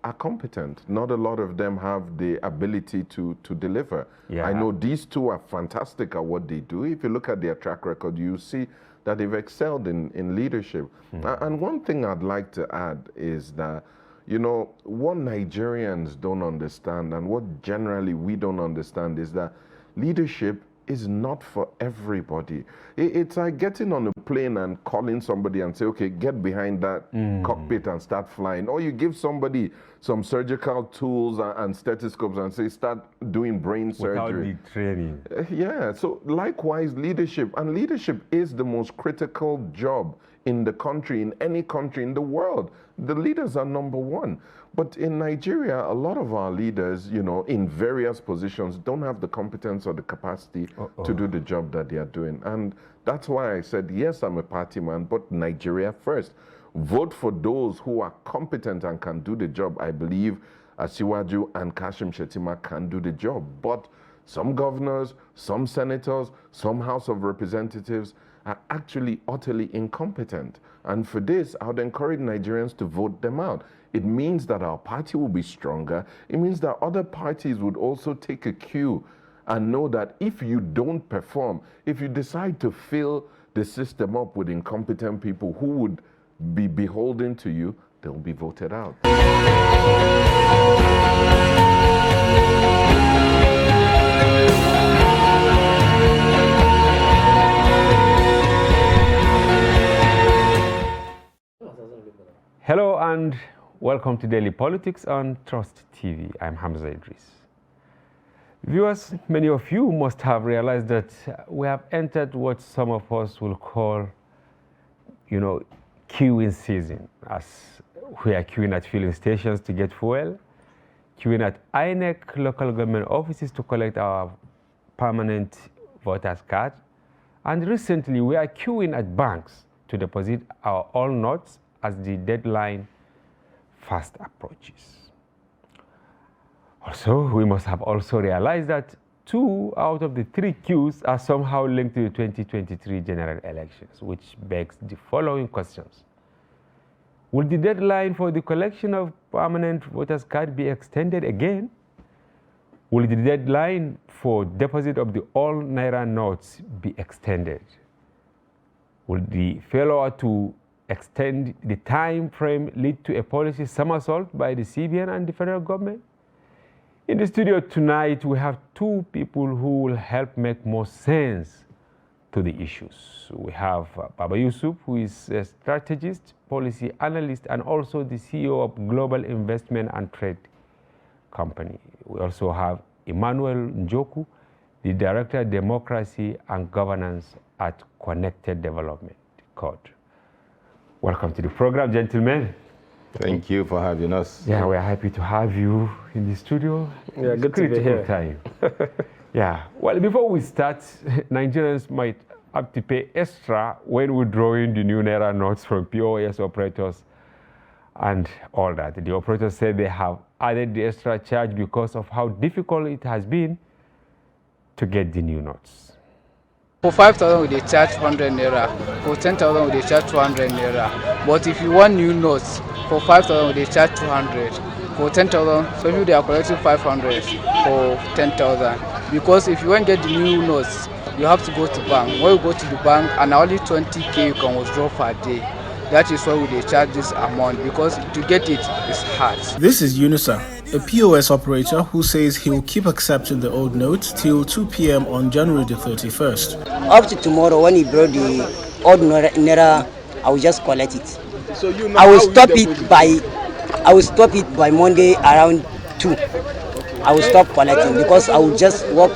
H: are competent. Not a lot of them have the ability to deliver. Yeah. I know these two are fantastic at what they do. If you look at their track record, you see that they've excelled in leadership. And one thing I'd like to add is that, you know, what Nigerians don't understand and what generally we don't understand is that leadership is not for everybody. It's like getting on a plane and calling somebody and say, okay, get behind that cockpit and start flying. Or you give somebody some surgical tools and stethoscopes and say, start doing brain surgery.
D: Without the training.
H: Yeah, so likewise leadership. And leadership is the most critical job in the country, in any country in the world. The leaders are number one. But in Nigeria, a lot of our leaders, you know, in various positions don't have the competence or the capacity to do the job that they are doing. And that's why I said, yes, I'm a party man, but Nigeria first. Vote for those who are competent and can do the job. I believe Asiwaju and Kashim Shettima can do the job. But some governors, some senators, some House of Representatives are actually utterly incompetent. And for this, I would encourage Nigerians to vote them out. It means that our party will be stronger. It means that other parties would also take a cue and know that if you don't perform, if you decide to fill the system up with incompetent people who would be beholden to you, they'll be voted out.
D: Hello and welcome to Daily Politics on Trust TV. I'm Hamza Idris. Viewers, many of you must have realized that we have entered what some of us will call, queuing season, as we are queuing at filling stations to get fuel, queuing at INEC local government offices to collect our permanent voters card, and recently we are queuing at banks to deposit our all notes as the deadline fast approaches. Also, we must have also realized that 2 out of the 3 queues are somehow linked to the 2023 general elections, which begs the following questions. Will the deadline for the collection of permanent voters card be extended again? Will the deadline for deposit of the all Naira notes be extended? Will the failure to extend the time frame lead to a policy somersault by the CBN and the federal government? In the studio tonight, we have 2 people who will help make more sense to the issues. We have Baba Yusuf, who is a strategist, policy analyst, and also the CEO of Global Investment and Trade Company. We also have Emmanuel Njoku, the Director of Democracy and Governance at Connected Development, COD. Welcome to the program, gentlemen.
I: Thank you for having us.
D: Yeah, we're happy to have you in the studio.
I: Yeah, good to be here.
D: Time. Yeah, well, before we start, Nigerians might have to pay extra when withdrawing the new Naira notes from POS operators and all that. The operators say they have added the extra charge because of how difficult it has been to get the new notes.
J: For 5,000 they charge 100 naira. For 10,000 they charge 200 naira. But if you want new notes, for 5,000 they charge 200. For 10,000, some people they are collecting 500 for 10,000. Because if you want to get the new notes, you have to go to bank. When you go to the bank, and only 20k you can withdraw per day. That is why they charge this amount, because to get it is hard.
K: This is Yunusa, a POS operator who says he will keep accepting the old notes till 2 p.m. on January the 31st.
L: Up to tomorrow, when he brought the old Naira, I will just collect it. So I will stop it by Monday around 2. I will stop collecting because I will just walk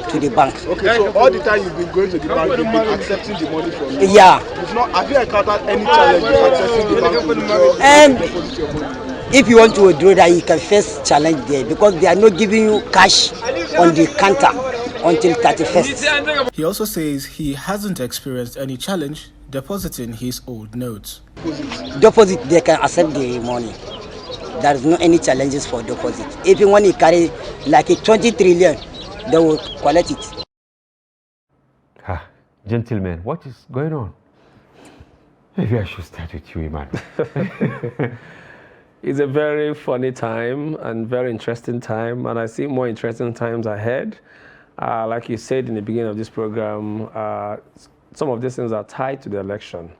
L: to the bank.
M: Okay, so all the time you've been going to the bank, you've been accepting the money from you.
L: Yeah.
M: Have you encountered any challenges accessing the bank to withdraw?
L: And if you want to withdraw that, you can first challenge there because they are not giving you cash on the counter until 31st.
K: He also says he hasn't experienced any challenge depositing his old notes.
L: Deposit, they can accept the money. There is no any challenges for deposit. Even when you carry like a 20 trillion, they will collect it.
D: Gentlemen, what is going on? Maybe I should start with you, Iman.
N: It's a very funny time and very interesting time, and I see more interesting times ahead. Like you said in the beginning of this program, some of these things are tied to the election.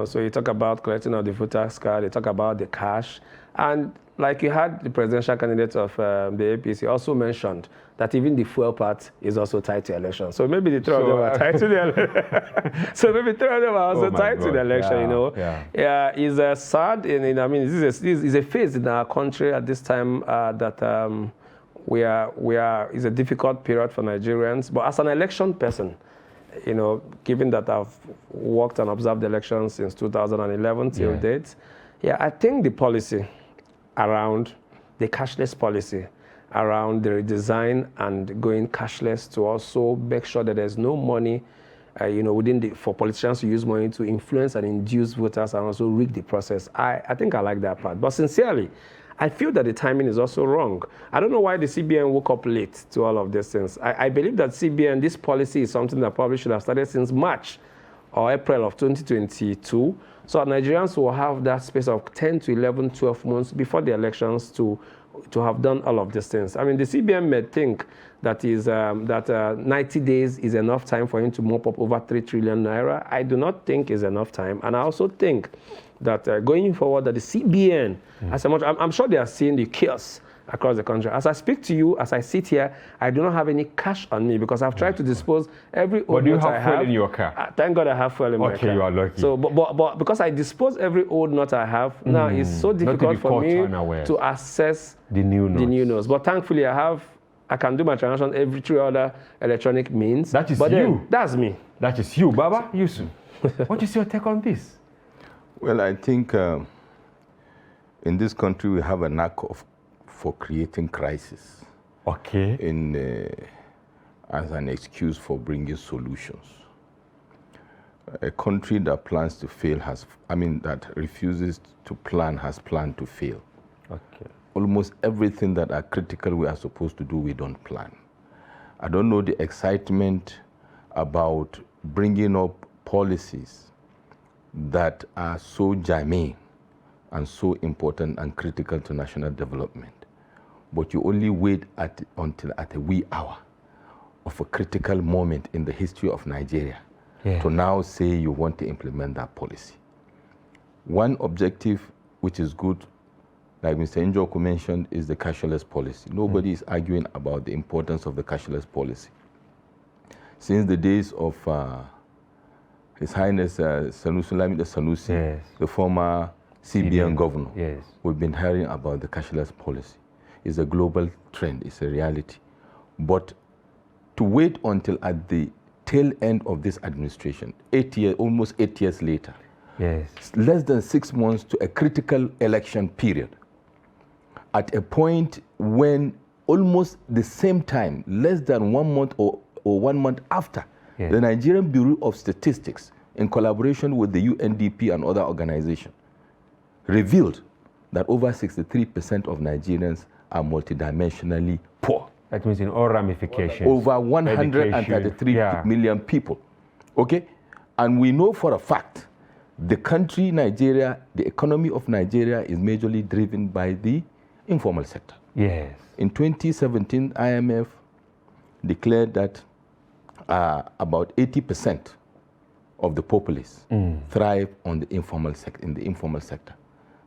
N: So you talk about collecting of the voters card, you talk about the cash, and like you had the presidential candidate of the APC also mentioned that even the fuel part is also tied to election. So maybe the 3 of them are tied to the election. So maybe 3 of them are also tied to the election. Yeah, it's sad. This is a phase in our country at this time that it's a difficult period for Nigerians. But as an election person, given that I've worked and observed elections since 2011 till date, I think the policy around the cashless policy, around the redesign and going cashless to also make sure that there's no money, for politicians to use money to influence and induce voters and also rig the process. I think I like that part. But sincerely, I feel that the timing is also wrong. I don't know why the CBN woke up late to all of these things. I believe that CBN, this policy is something that probably should have started since March or April of 2022. So Nigerians will have that space of 10 to 11, 12 months before the elections to have done all of these things. I mean, the CBN may think that 90 days is enough time for him to mop up over 3 trillion naira. I do not think is enough time. And I also think that going forward, that the CBN, I'm sure they are seeing the chaos across the country. As I speak to you, as I sit here, I do not have any cash on me because I've tried to dispose every old note I have. But do you have fuel
D: in your car?
N: Thank God I have fuel in my car.
D: Okay, you are lucky.
N: So, but because I dispose every old note I have, now it's so difficult for me to access the new notes. But thankfully, I can do my transaction every 3 other electronic means.
D: That is you.
N: That's me.
D: That is you, Baba Yusuf. What is your take on this?
I: Well, I think in this country we have a knack for creating crisis.
D: Okay.
I: As an excuse for bringing solutions. A country that plans to fail that refuses to plan has planned to fail.
D: Okay.
I: Almost everything that are critical we are supposed to do, we don't plan. I don't know the excitement about bringing up policies that are so germane and so important and critical to national development. But you only wait until at a wee hour of a critical moment in the history of Nigeria to now say you want to implement that policy. One objective which is good, like Mr. Njoku mentioned, is the cashless policy. Nobody is arguing about the importance of the cashless policy. Since the days of His Highness Sanusi Lamida Sanusi, the former CBN governor, we've been hearing about the cashless policy. It's a global trend, it's a reality. But to wait until at the tail end of this administration, almost 8 years later, less than 6 months to a critical election period, at a point when almost the same time, less than 1 month or 1 month after, the Nigerian Bureau of Statistics, in collaboration with the UNDP and other organizations, revealed that over 63% of Nigerians are multidimensionally poor.
D: That means in all ramifications.
I: Over 133 million people. Okay? And we know for a fact the country Nigeria, the economy of Nigeria is majorly driven by the informal sector.
D: Yes.
I: In 2017, IMF declared that about 80% of the populace thrive on the informal in the informal sector.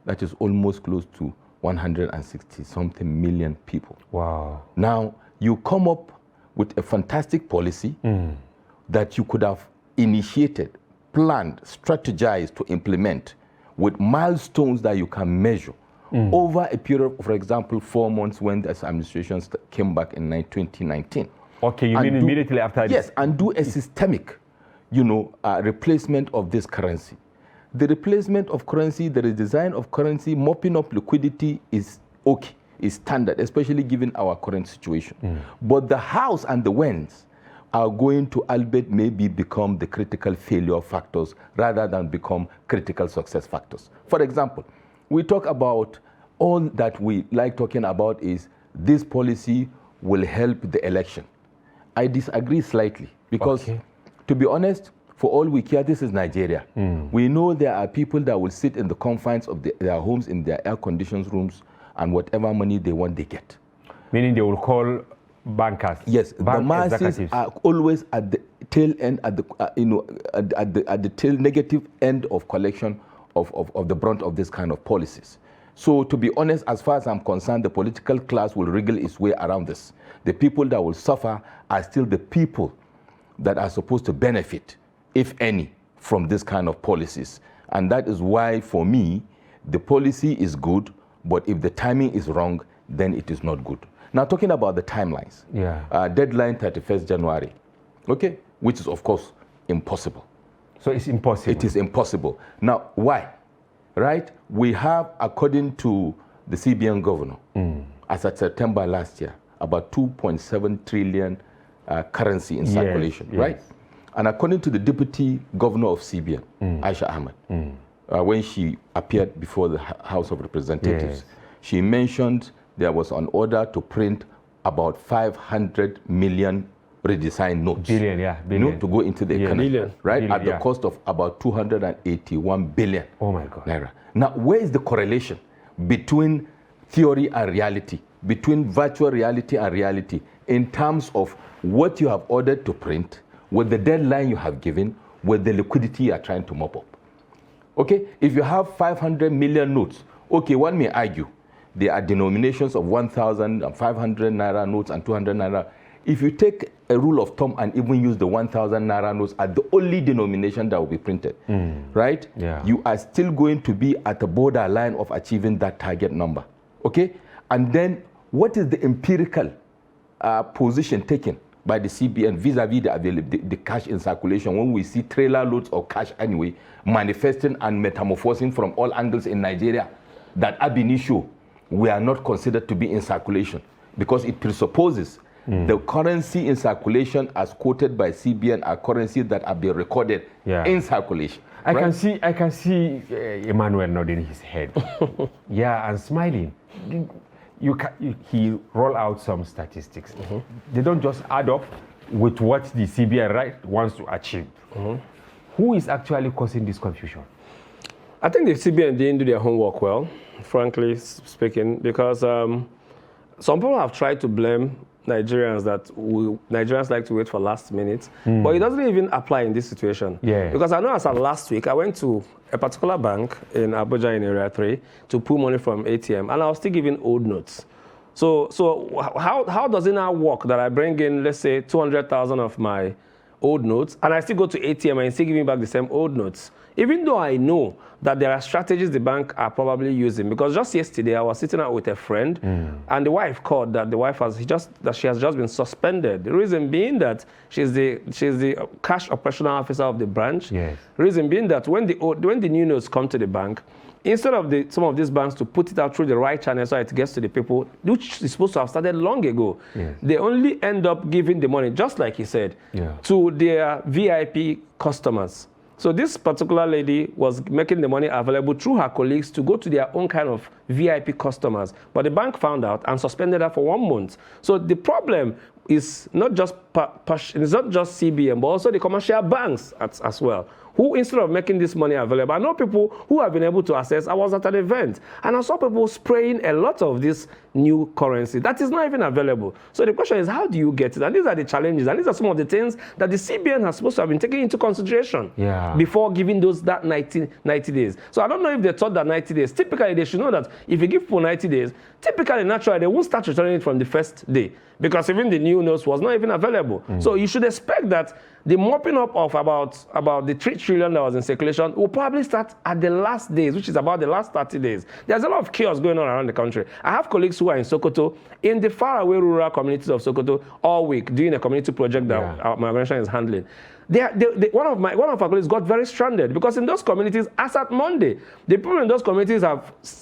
I: That is almost close to 160-something million people.
D: Wow.
I: Now, you come up with a fantastic policy that you could have initiated, planned, strategized to implement with milestones that you can measure over a period of, for example, 4 months when this administration came back in 2019.
D: Okay, you mean immediately after this?
I: Yes, and do a systemic, replacement of this currency. The replacement of currency, the redesign of currency, mopping up liquidity is okay, is standard, especially given our current situation. But the hows and the whens are going to, albeit maybe, become the critical failure factors rather than become critical success factors. For example, we talk about all that we like talking about is this policy will help the election. I disagree slightly because, to be honest, for all we care, this is Nigeria. We know there are people that will sit in the confines of their homes in their air-conditioned rooms and whatever money they want, they get.
D: Meaning they will call bankers.
I: Yes, the masses are always at the tail end, at the tail negative end of collection of the brunt of this kind of policies. So to be honest, as far as I'm concerned, the political class will wriggle its way around this. The people that will suffer are still the people that are supposed to benefit, if any, from this kind of policies. And that is why, for me, the policy is good, but if the timing is wrong, then it is not good. Now, talking about the timelines. Deadline 31st January, okay, which is, of course, impossible.
D: So it's impossible?
I: It is impossible. Now, why? Right? We have, according to the CBN governor, as of September last year, about 2.7 trillion currency in circulation, right? And according to the deputy governor of CBN, Aisha Ahmed, when she appeared before the House of Representatives, she mentioned there was an order to print about 500 million redesigned notes.
D: Billion, yeah. Billion.
I: You know, to go into the economy.
N: Billion.
I: Right?
D: Billion,
I: at the
D: yeah.
I: cost of about 281 billion.
D: Oh my God.
I: Naira. Now, where is the correlation between theory and reality, between virtual reality and reality, in terms of what you have ordered to print, with the deadline you have given, with the liquidity you are trying to mop up? Okay, if you have 500 million notes, okay, one may argue there are denominations of 1,000 and 500 naira notes and 200 naira. If you take a rule of thumb and even use the 1,000 naira notes as the only denomination that will be printed, right?
D: Yeah.
I: You are still going to be at the borderline of achieving that target number, okay? And then what is the empirical position taken by the CBN vis-a-vis the cash in circulation when we see trailer loads of cash anyway manifesting and metamorphosing from all angles in Nigeria, that ab initio we are not considered to be in circulation because it presupposes the currency in circulation as quoted by CBN are currencies that have been recorded in circulation.
D: I can see Emmanuel nodding his head. Yeah, and smiling. He roll out some statistics. They don't just add up with what the CBN wants to achieve. Who is actually causing this confusion?
N: I think the CBN didn't do their homework well, frankly speaking, because some people have tried to blame Nigerians that Nigerians like to wait for last minute, but it doesn't even apply in this situation.
D: Yeah.
N: Because I know as of last week, I went to a particular bank in Abuja in Area 3 to pull money from ATM, and I was still giving old notes. So how does it now work that I bring in, let's say, 200,000 of my old notes, and I still go to ATM and still giving back the same old notes? Even though I know that there are strategies the bank are probably using, because just yesterday I was sitting out with a friend, and the wife called that she has just been suspended. The reason being that she's the cash operational officer of the branch.
D: Yes.
N: Reason being that when the new notes come to the bank, instead of some of these banks to put it out through the right channel so it gets to the people, which is supposed to have started long ago, they only end up giving the money, just like he said, to their VIP customers. So this particular lady was making the money available through her colleagues to go to their own kind of VIP customers. But the bank found out and suspended her for 1 month. So the problem is not just CBN, but also the commercial banks as well, who instead of making this money available, I know people who have been able to access. I was at an event and I saw people spraying a lot of this new currency that is not even available. So the question is, how do you get it? And these are the challenges, and these are some of the things that the CBN has supposed to have been taking into consideration before giving that 90 days. So I don't know if they thought that 90 days. Typically, they should know that if you give people 90 days, typically, naturally, they won't start returning it from the first day, because even the new notes was not even available. So you should expect that the mopping up of about the 3 trillion that was in circulation will probably start at the last days, which is about the last 30 days. There's a lot of chaos going on around the country. I have colleagues who are in Sokoto, in the faraway rural communities of Sokoto, all week doing a community project that my organization is handling. One of our colleagues got very stranded because in those communities, as at Monday, the people in those communities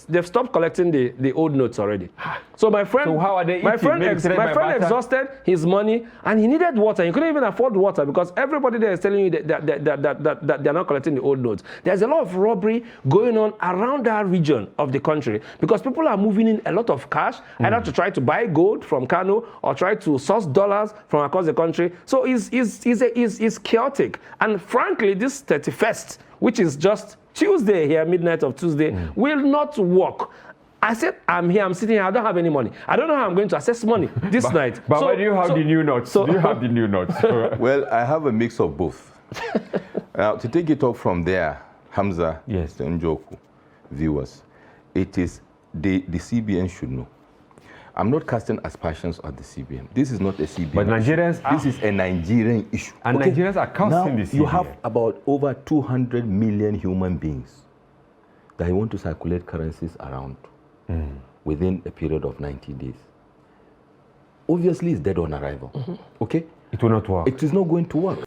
N: they've stopped collecting the old notes already. So my friend,
D: so how are they
N: my friend exhausted his money, and he needed water. He couldn't even afford water because everybody there is telling you that they're not collecting the old notes. There's a lot of robbery going on around that region of the country because people are moving in a lot of cash, either to try to buy gold from Kano or try to source dollars from across the country. So it's chaotic. And frankly, this 31st, which is just Tuesday here, midnight of Tuesday, will not work. I said, I'm here, I'm sitting here, I don't have any money. I don't know how I'm going to access money this night.
D: But do you have the new notes? Do you have the new notes?
I: Well, I have a mix of both. To take it off from there, Hamza, the Njoku viewers, it is the CBN should know. I'm not casting aspersions at the CBN. This is not a CBN
D: But Nigerians
I: issue. This is a Nigerian issue.
D: And Nigerians are casting the CBN.
I: You have about over 200 million human beings that want to circulate currencies around within a period of 90 days. Obviously, it's dead on arrival. Okay?
D: It will not work.
I: It is not going to work.